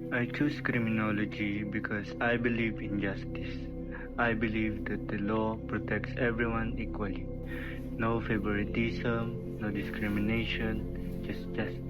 I choose criminology because I believe in justice. I believe that the law protects everyone equally. No favoritism, no discrimination, just justice.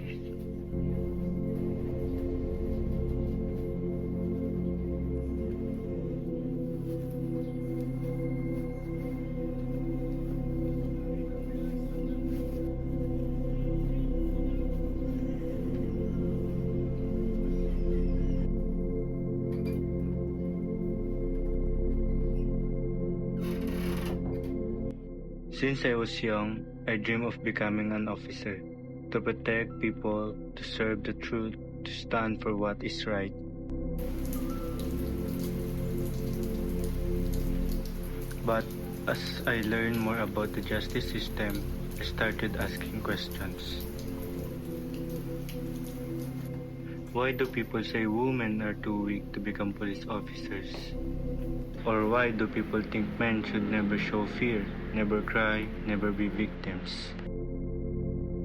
Since I was young, I dreamed of becoming an officer, to protect people, to serve the truth, to stand for what is right. But as I learned more about the justice system, I started asking questions. Why do people say women are too weak to become police officers? Or why do people think men should never show fear, never cry, never be victims?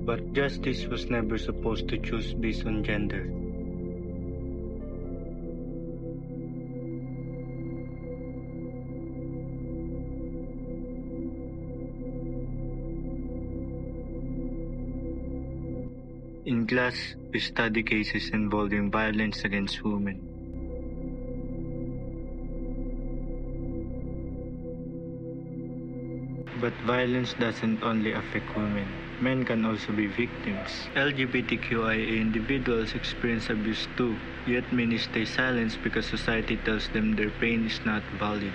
But justice was never supposed to choose based on gender. In class, we study cases involving violence against women. But violence doesn't only affect women. Men can also be victims. LGBTQIA individuals experience abuse too, yet many stay silent because society tells them their pain is not valid.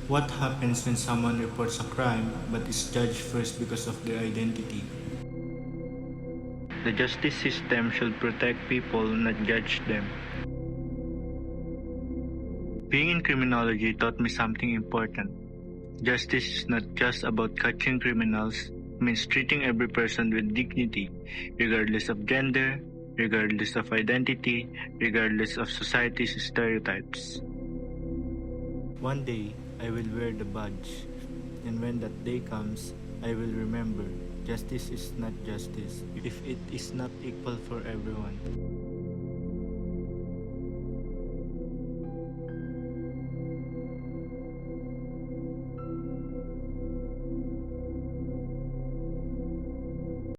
What happens when someone reports a crime but is judged first because of their identity? The justice system should protect people, not judge them. Being in criminology taught me something important. Justice is not just about catching criminals, it means treating every person with dignity, regardless of gender, regardless of identity, regardless of society's stereotypes. One day, I will wear the badge, and when that day comes, I will remember justice is not justice if it is not equal for everyone.